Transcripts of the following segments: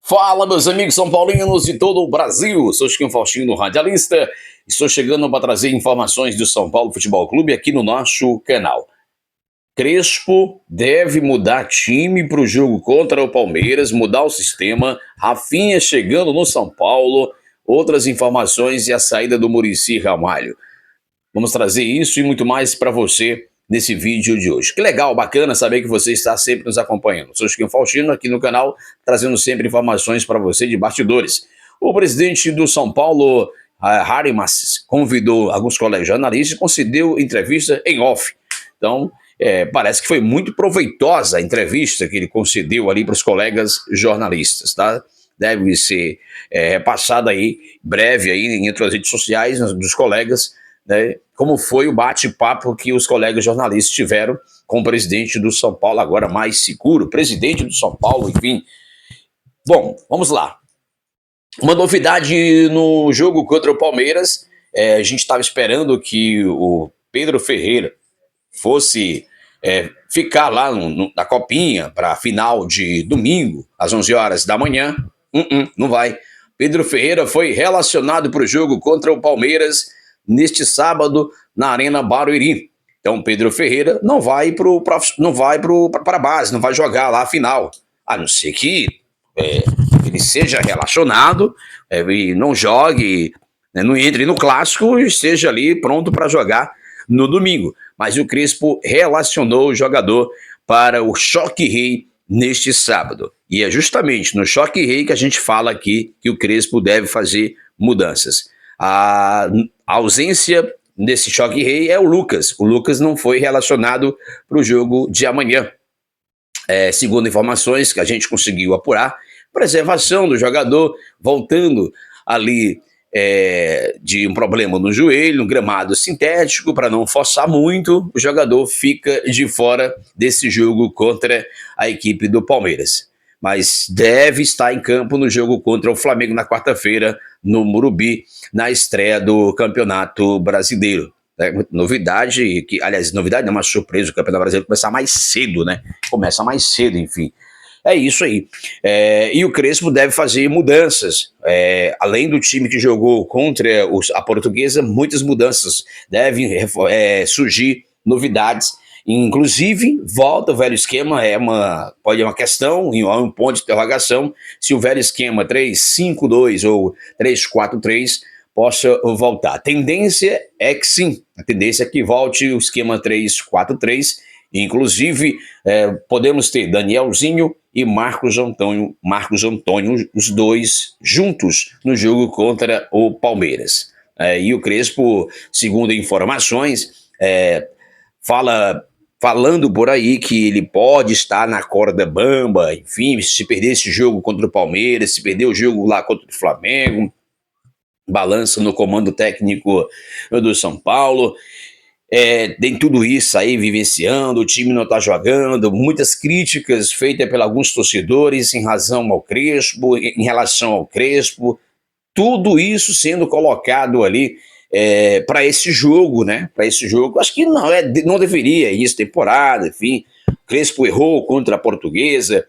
Fala, meus amigos são paulinos de todo o Brasil. Sou Chiquinho Faustino, radialista. Estou chegando para trazer informações do São Paulo Futebol Clube aqui no nosso canal. Crespo deve mudar time para o jogo contra o Palmeiras, mudar o sistema. Rafinha chegando no São Paulo. Outras informações e a saída do Muricy Ramalho. Vamos trazer isso e muito mais para você nesse vídeo de hoje. Que legal, bacana saber que você está sempre nos acompanhando. Sou Chiquinho Faustino aqui no canal, trazendo sempre informações para você de bastidores. O presidente do São Paulo, Harry Massis, convidou alguns colegas jornalistas e concedeu entrevista em off. Então, parece que foi muito proveitosa a entrevista que ele concedeu ali para os colegas jornalistas, tá? Deve ser repassada aí, breve aí, entre as redes sociais dos colegas, né, como foi o bate-papo que os colegas jornalistas tiveram com o presidente do São Paulo, agora mais seguro, presidente do São Paulo, enfim. Bom, vamos lá. Uma novidade no jogo contra o Palmeiras, a gente estava esperando que o Pedro Ferreira fosse ficar lá na copinha para a final de domingo, às 11 horas da manhã. Não vai. Pedro Ferreira foi relacionado para o jogo contra o Palmeiras neste sábado na Arena Barueri. Então Pedro Ferreira não vai para a base, não vai jogar lá a final, a não ser que ele seja relacionado e não jogue, não entre no clássico e esteja ali pronto para jogar no domingo. Mas o Crespo relacionou o jogador para o Choque Rei neste sábado. E é justamente no Choque Rei que a gente fala aqui que o Crespo deve fazer mudanças. A ausência desse Choque Rei é o Lucas. O Lucas não foi relacionado para o jogo de amanhã. Segundo informações que a gente conseguiu apurar, preservação do jogador, voltando ali de um problema no joelho, um gramado sintético, para não forçar muito, o jogador fica de fora desse jogo contra a equipe do Palmeiras. Mas deve estar em campo no jogo contra o Flamengo na quarta-feira, no Morumbi, na estreia do Campeonato Brasileiro. Novidade, novidade não, uma surpresa, o Campeonato Brasileiro começar mais cedo, né? Começa mais cedo, enfim. É isso aí. E o Crespo deve fazer mudanças. Além do time que jogou contra a Portuguesa, muitas mudanças devem surgir, novidades. Inclusive, volta o velho esquema, pode ser uma questão, um ponto de interrogação, se o velho esquema 3-5-2 ou 3-4-3 possa voltar. A tendência é que sim, a tendência é que volte o esquema 3-4-3, inclusive podemos ter Danielzinho e Marcos Antônio, os dois juntos no jogo contra o Palmeiras. E o Crespo, segundo informações, falando por aí que ele pode estar na corda bamba, enfim, se perder esse jogo contra o Palmeiras, se perder o jogo lá contra o Flamengo, balança no comando técnico do São Paulo. Tem tudo isso aí vivenciando, o time não está jogando, muitas críticas feitas por alguns torcedores em relação ao Crespo, tudo isso sendo colocado ali para esse jogo, né? Para esse jogo, acho que não deveria isso, temporada, enfim. O Crespo errou contra a Portuguesa,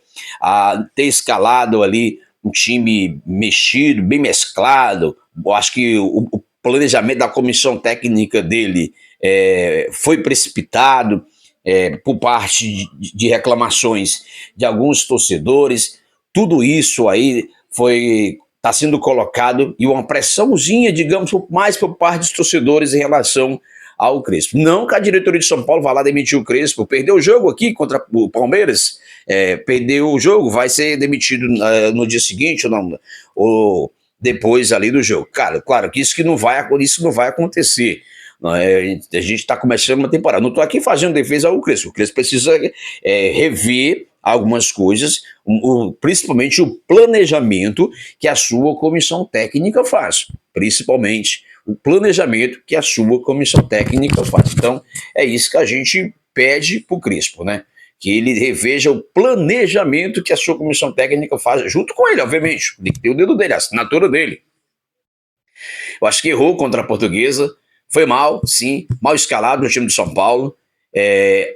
ter escalado ali um time mexido, bem mesclado. Eu acho que o planejamento da comissão técnica dele foi precipitado por parte de reclamações de alguns torcedores. Tudo isso aí está sendo colocado e uma pressãozinha, digamos, mais por parte dos torcedores em relação ao Crespo. Não que a diretoria de São Paulo vá lá demitir o Crespo, perdeu o jogo aqui contra o Palmeiras, perdeu o jogo, vai ser demitido no dia seguinte ou depois ali do jogo. Cara, claro que isso não vai acontecer. A gente está começando uma temporada. Não estou aqui fazendo defesa ao Crespo. O Crespo precisa rever algumas coisas, principalmente o planejamento que a sua comissão técnica faz. Principalmente o planejamento que a sua comissão técnica faz. Então, é isso que a gente pede para o Crespo, né? Que ele reveja o planejamento que a sua comissão técnica faz, junto com ele, obviamente. Tem que ter o dedo dele, a assinatura dele. Eu acho que errou contra a Portuguesa, foi mal, sim, mal escalado no time de São Paulo,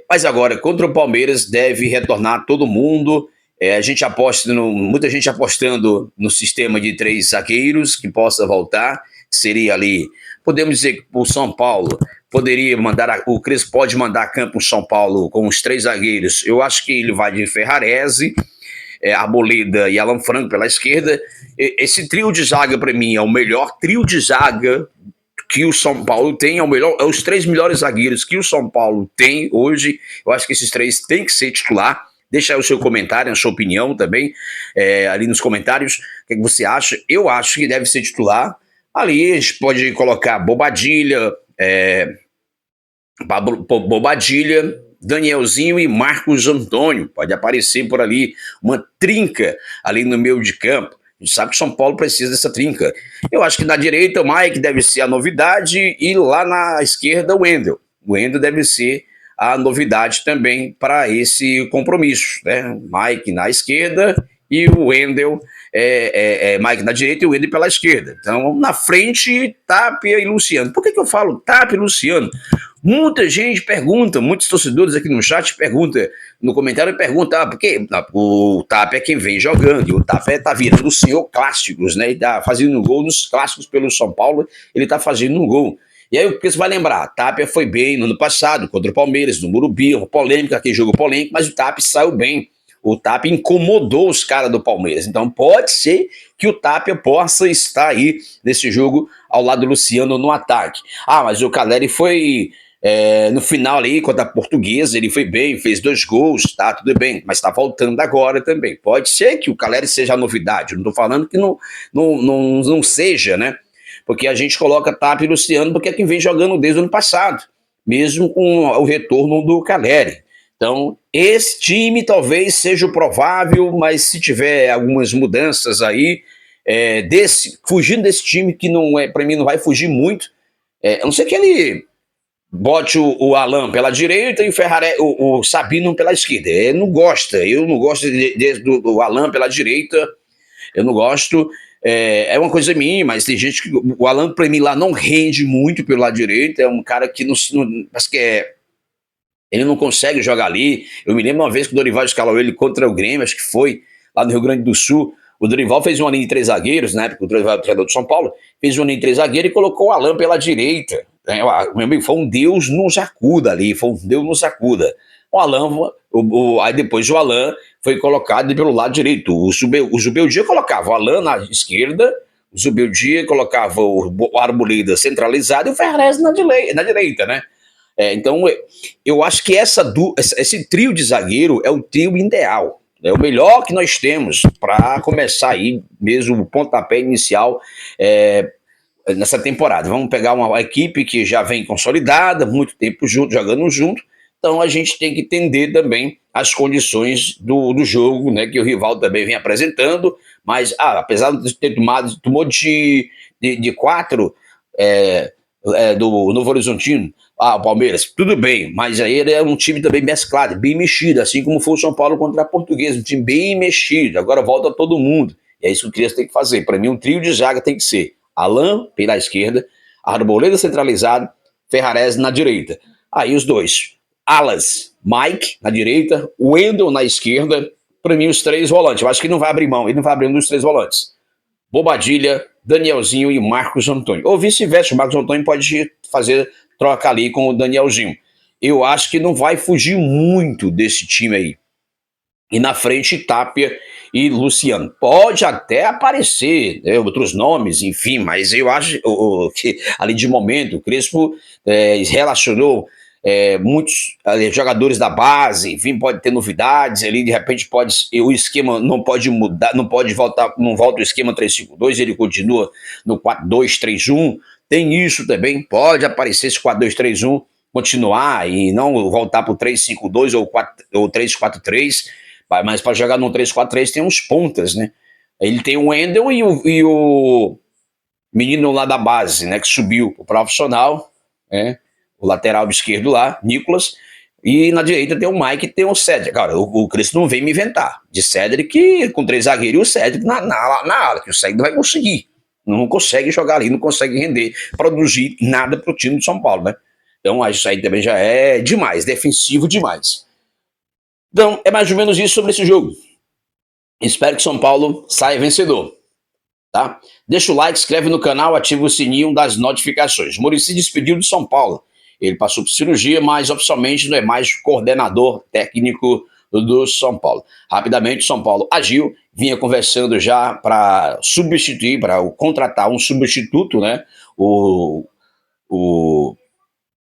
mas agora contra o Palmeiras deve retornar todo mundo, A gente aposta, muita gente apostando no sistema de três zagueiros que possa voltar, seria ali, podemos dizer que o São Paulo poderia mandar, o Crespo pode mandar a campo o São Paulo com os três zagueiros. Eu acho que ele vai de Ferrarese, Arboleda e Alan Franco pela esquerda. Esse trio de zaga, para mim, é o melhor trio de zaga que o São Paulo tem, é os três melhores zagueiros que o São Paulo tem hoje. Eu acho que esses três têm que ser titular. Deixa aí o seu comentário, a sua opinião também, ali nos comentários. O que você acha? Eu acho que deve ser titular. Ali a gente pode colocar Bobadilha, Danielzinho e Marcos Antônio. Pode aparecer por ali uma trinca ali no meio de campo. A gente sabe que o São Paulo precisa dessa trinca. Eu acho que na direita o Mike deve ser a novidade e lá na esquerda o Wendel. O Wendel deve ser a novidade também para esse compromisso, né? Mike na esquerda e o Wendel, Mike na direita e o Wendel pela esquerda. Então, na frente, Tapia e Luciano. Por que eu falo Tapia e Luciano? Muita gente pergunta, muitos torcedores aqui no chat perguntam, no comentário perguntam, por que o Tapia é quem vem jogando, e o Tapia tá virando o senhor clássicos, né? Ele tá fazendo gol nos clássicos pelo São Paulo, ele tá fazendo um gol. E aí o que você vai lembrar? Tapia foi bem no ano passado, contra o Palmeiras, no Morumbi, uma polêmica, aquele jogo polêmico, mas o Tapia saiu bem. O Tapia incomodou os caras do Palmeiras. Então pode ser que o Tapia possa estar aí nesse jogo ao lado do Luciano no ataque. Ah, mas o Caleri foi... no final ali, contra a Portuguesa, ele foi bem, fez 2 gols, tá, tudo bem, mas tá voltando agora também. Pode ser que o Caleri seja a novidade, não tô falando que não seja, né? Porque a gente coloca Tapia e Luciano porque é quem vem jogando desde o ano passado, mesmo com o retorno do Caleri. Então, esse time talvez seja o provável, mas se tiver algumas mudanças aí, fugindo desse time que não para mim não vai fugir muito, a não ser que ele bote o Alan pela direita e o Sabino pela esquerda. Eu não gosto do Alan pela direita, eu não gosto. É uma coisa minha, mas tem gente que o Alan para mim lá não rende muito pelo lado direito, é um cara que acho que ele não consegue jogar ali. Eu me lembro uma vez que o Dorival escalou ele contra o Grêmio, acho que foi lá no Rio Grande do Sul. O Dorival fez uma linha de 3 zagueiros, na época o Dorival era o treinador do São Paulo, fez uma linha de 3 zagueiros e colocou o Alan pela direita. Meu amigo, foi um Deus nos acuda ali, foi um Deus nos acuda. O Alan, aí depois o Alan foi colocado pelo lado direito. O Zubeldia colocava o Alan na esquerda, o Zubeldia colocava o Arboleda centralizado e o Ferrez na direita, né? Então, eu acho que esse trio de zagueiro é o trio ideal. É o melhor que nós temos para começar aí mesmo o pontapé inicial nessa temporada. Vamos pegar uma equipe que já vem consolidada, muito tempo junto, jogando junto. Então a gente tem que entender também as condições do jogo, né, que o rival também vem apresentando. Mas apesar de ter tomou de 4 do Novo Horizontino, o Palmeiras, tudo bem, mas aí ele é um time também mesclado, bem mexido, assim como foi o São Paulo contra a Portuguesa, um time bem mexido, agora volta todo mundo, e é isso que o Crespo tem que fazer. Para mim, um trio de zaga tem que ser Alan pela esquerda, Arboleda centralizado, Ferrarese na direita. Aí os dois, alas, Mike na direita, Wendel na esquerda, para mim os 3 volantes. Eu acho que ele não vai abrir mão, ele não vai abrir um dos 3 volantes. Bobadilha, Danielzinho e Marcos Antônio. Ou vice-versa, o Marcos Antônio pode fazer troca ali com o Danielzinho. Eu acho que não vai fugir muito desse time aí. E na frente, Tapia e Luciano. Pode até aparecer outros nomes, enfim, mas eu acho que ali de momento o Crespo relacionou muitos jogadores da base, enfim, pode ter novidades ali, de repente o esquema não pode mudar, não volta o esquema 3-5-2, ele continua no 4-2-3-1, tem isso também, pode aparecer esse 4-2-3-1, continuar e não voltar para o 3-5-2 ou 3-4-3, mas para jogar no 3-4-3 tem uns pontas, né? Ele tem o Wendel e o menino lá da base, né, que subiu o profissional, o lateral esquerdo lá, Nicolas, e na direita tem o Mike e tem o Cédric. Cara, o Cristo não vem me inventar. De Cédric com 3 zagueiros e o Cédric na ala, que o Cédric não vai conseguir. Não consegue jogar ali, não consegue render, produzir nada pro time de São Paulo, né? Então isso aí também já é demais, defensivo demais. Então é mais ou menos isso sobre esse jogo. Espero que São Paulo saia vencedor, tá? Deixa o like, inscreve no canal, ativa o sininho das notificações. Muricy despediu de São Paulo. Ele passou por cirurgia, mas oficialmente não é mais coordenador técnico do São Paulo. Rapidamente, São Paulo agiu, vinha conversando já para substituir, para contratar um substituto, né?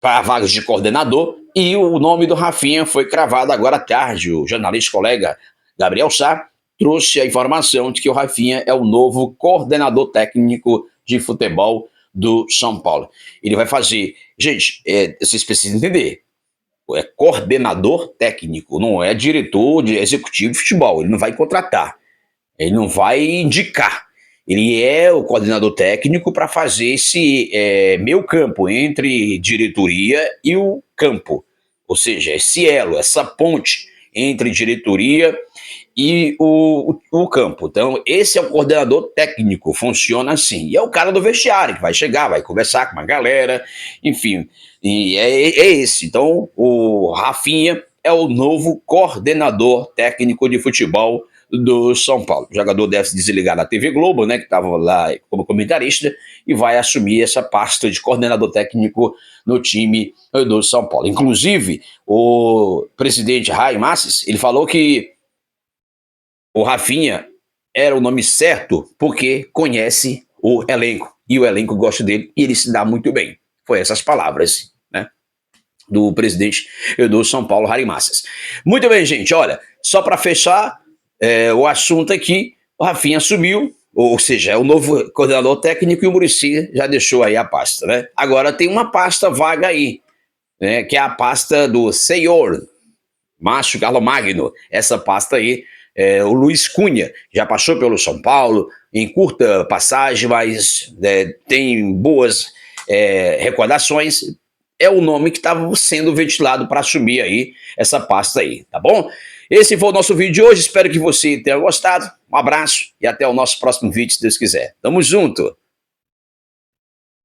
Para vagas de coordenador, e o nome do Rafinha foi cravado agora à tarde. O jornalista colega Gabriel Sá trouxe a informação de que o Rafinha é o novo coordenador técnico de futebol do São Paulo. Ele vai fazer... Gente, vocês precisam entender, é coordenador técnico, não é diretor de executivo de futebol. Ele não vai contratar, ele não vai indicar. Ele é o coordenador técnico para fazer esse meio campo entre diretoria e o campo. Ou seja, esse elo, essa ponte entre diretoria e o campo. Então, esse é o coordenador técnico, funciona assim. E é o cara do vestiário, que vai chegar, vai conversar com uma galera, enfim. E é esse. Então, o Rafinha é o novo coordenador técnico de futebol do São Paulo. O jogador deve se desligar da TV Globo, né, que estava lá como comentarista, e vai assumir essa pasta de coordenador técnico no time do São Paulo. Inclusive, o presidente Raí Masses, ele falou que o Rafinha era o nome certo porque conhece o elenco, e o elenco gosta dele, e ele se dá muito bem. Foi essas palavras, né, do presidente do São Paulo, Raí Masses. Muito bem, gente, olha, só para fechar o assunto aqui, o Rafinha assumiu, ou seja, é o novo coordenador técnico, e o Muricy já deixou aí a pasta, né? Agora tem uma pasta vaga aí, né, que é a pasta do Senhor Márcio Carlomagno. Essa pasta aí, o Luiz Cunha já passou pelo São Paulo, em curta passagem, mas tem boas recordações. É o nome que estava sendo ventilado para assumir aí essa pasta aí, tá bom? Esse foi o nosso vídeo de hoje, espero que você tenha gostado. Um abraço e até o nosso próximo vídeo, se Deus quiser. Tamo junto!